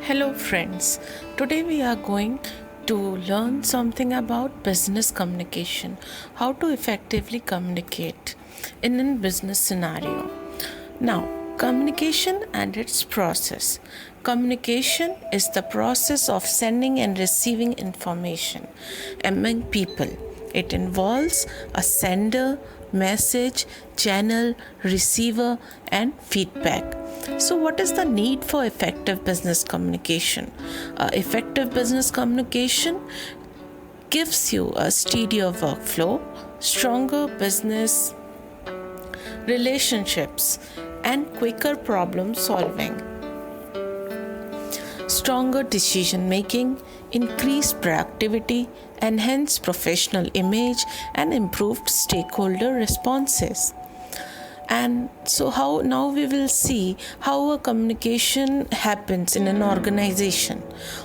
Hello friends, today we are going to learn something about business communication, how to effectively communicate in a business scenario. Now, communication and its process. Communication is the process of sending and receiving information among people. It involves a sender, message, channel, receiver, and feedback. So, what is the need for effective business communication? Effective business communication gives you a steadier workflow, stronger business relationships, and quicker problem solving, stronger decision making, increased productivity, enhanced professional image, and improved stakeholder responses. And so how now we will see how a communication happens in an organization.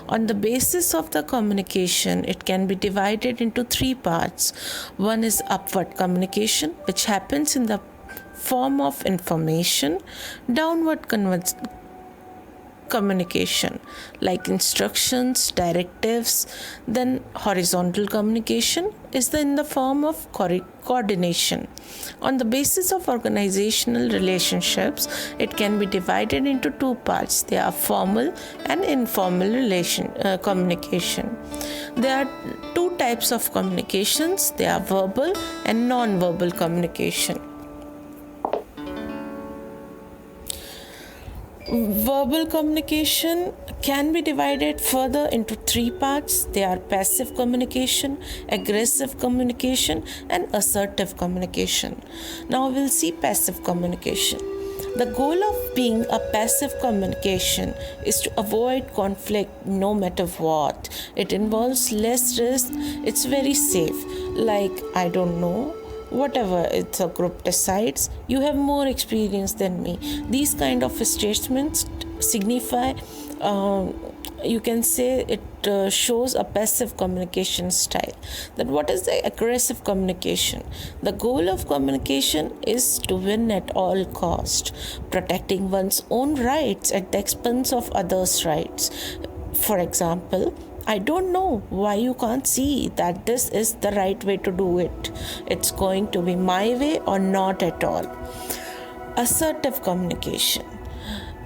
On the basis of the communication, it can be divided into three parts. One is upward communication, which happens in the form of information. Downward communication like instructions, directives. Then horizontal communication is in the form of coordination. On the basis of organizational relationships, it can be divided into two parts. They are formal and informal communication. There are two types of communications. They are verbal and non-verbal communication. Verbal communication can be divided further into three parts. They are passive communication, aggressive communication, and assertive communication. Now we'll see passive communication. The goal of being a passive communication is to avoid conflict no matter what. It involves less risk. It's very safe. Like, I don't know, whatever it's a group decides, you have more experience than me. These kind of statements signify, you can say it shows a passive communication style. Then what is the aggressive communication? The goal of communication is to win at all cost, protecting one's own rights at the expense of others' rights. For example, I don't know why you can't see that this is the right way to do it. It's going to be my way or not at all. Assertive communication.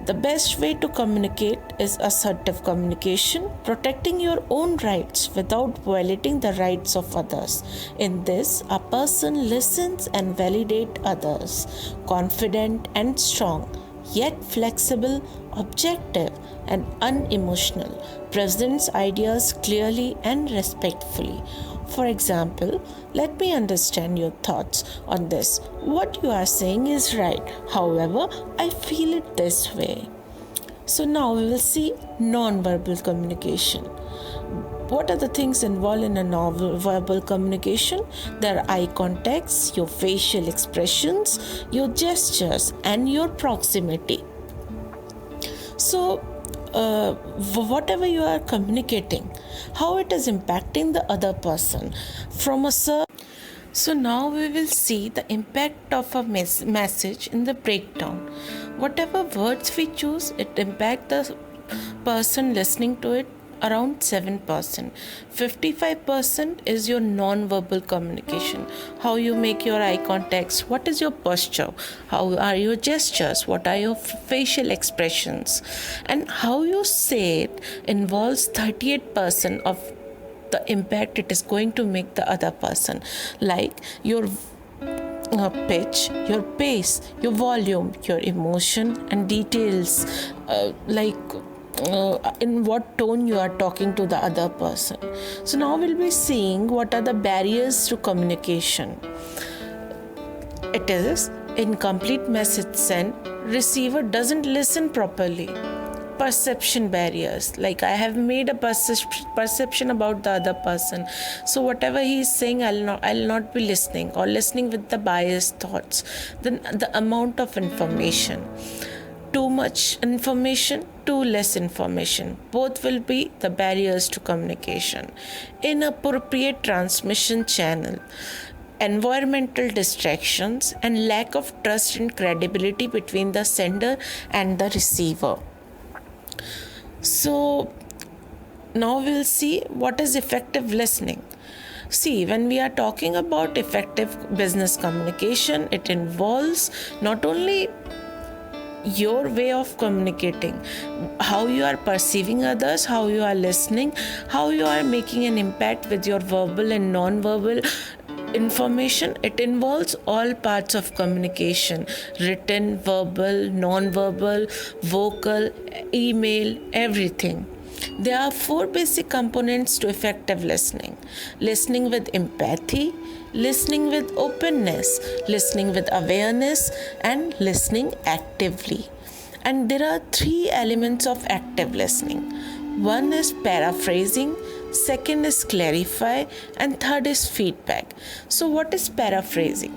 The best way to communicate is assertive communication, protecting your own rights without violating the rights of others. In this, a person listens and validates others, confident and strong, yet flexible, objective, and unemotional, presents ideas clearly and respectfully. For example, let me understand your thoughts on this. What you are saying is right. However, I feel it this way. So now we will see non-verbal communication. What are the things involved in a non-verbal communication? There are eye contacts, your facial expressions, your gestures, and your proximity. So, whatever you are communicating, how it is impacting the other person from a so now we will see the impact of a message in the breakdown. Whatever words we choose, it impacts the person listening to it around 7%. 55% is your non-verbal communication. How you make your eye contacts, what is your posture, how are your gestures, what are your facial expressions, and how you say it involves 38% of the impact it is going to make the other person, like your pitch, your pace, your volume, your emotion, and details, in what tone you are talking to the other person. So now we'll be seeing what are the barriers to communication. It is incomplete message sent, receiver doesn't listen properly. Perception barriers, like I have made a perception about the other person, so whatever he is saying, I'll not be listening, or listening with the biased thoughts. Then the amount of information, too much information, too less information, both will be the barriers to communication. Inappropriate transmission channel, environmental distractions, and lack of trust and credibility between the sender and the receiver. So now we'll see what is effective listening. See, when we are talking about effective business communication, it involves not only your way of communicating, how you are perceiving others, how you are listening, how you are making an impact with your verbal and non-verbal information. It involves all parts of communication: written, verbal, non-verbal, vocal, email, everything. There are four basic components to effective listening: listening with empathy, listening with openness, listening with awareness, and listening actively. And there are three elements of active listening: one is paraphrasing, second is clarify, and third is feedback. So, what is paraphrasing?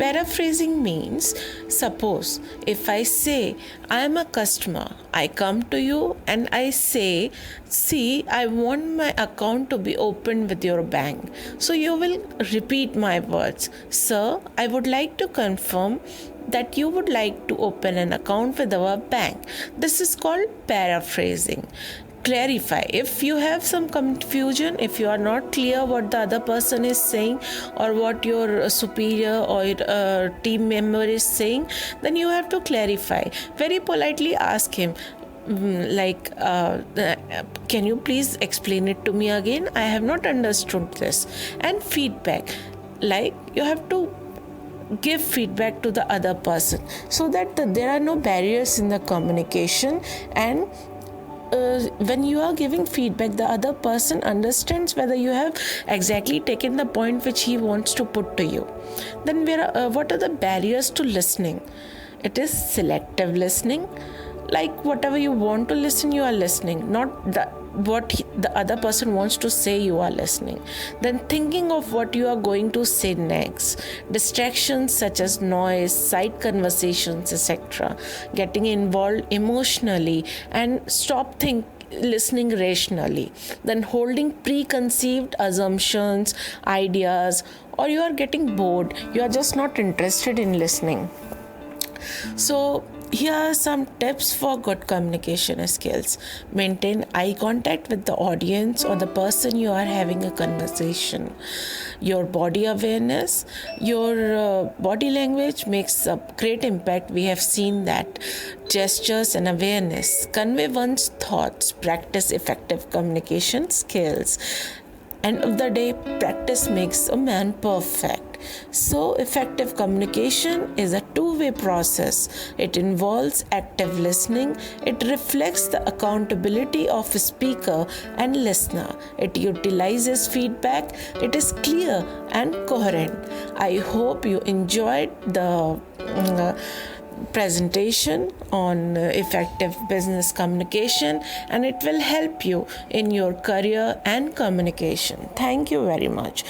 Paraphrasing means, suppose if I say, I am a customer, I come to you and I say, see, I want my account to be opened with your bank. So you will repeat my words: sir, I would like to confirm that you would like to open an account with our bank. This is called paraphrasing. Clarify: if you have some confusion, if you are not clear what the other person is saying or what your superior or team member is saying, then you have to clarify. Very politely ask him, can you please explain it to me again? I have not understood this. And feedback, like you have to give feedback to the other person so that there are no barriers in the communication. And when you are giving feedback, the other person understands whether you have exactly taken the point which he wants to put to you. Then what are the barriers to listening? It is selective listening. Like whatever you want to listen, you are listening, not the other person wants to say, you are listening. Then thinking of what you are going to say next. Distractions such as noise, side conversations, etc. Getting involved emotionally and stop listening rationally. Then holding preconceived assumptions, ideas, or you are getting bored, you are just not interested in listening. So here are some tips for good communication skills. Maintain eye contact with the audience or the person you are having a conversation. Your body awareness, your body language makes a great impact. We have seen that. Gestures and awareness. Convey one's thoughts. Practice effective communication skills. End of the day, practice makes a man perfect. So, effective communication is a two-way process. It involves active listening. It reflects the accountability of speaker and listener. It utilizes feedback. It is clear and coherent. I hope you enjoyed the presentation on effective business communication, and it will help you in your career and communication. Thank you very much.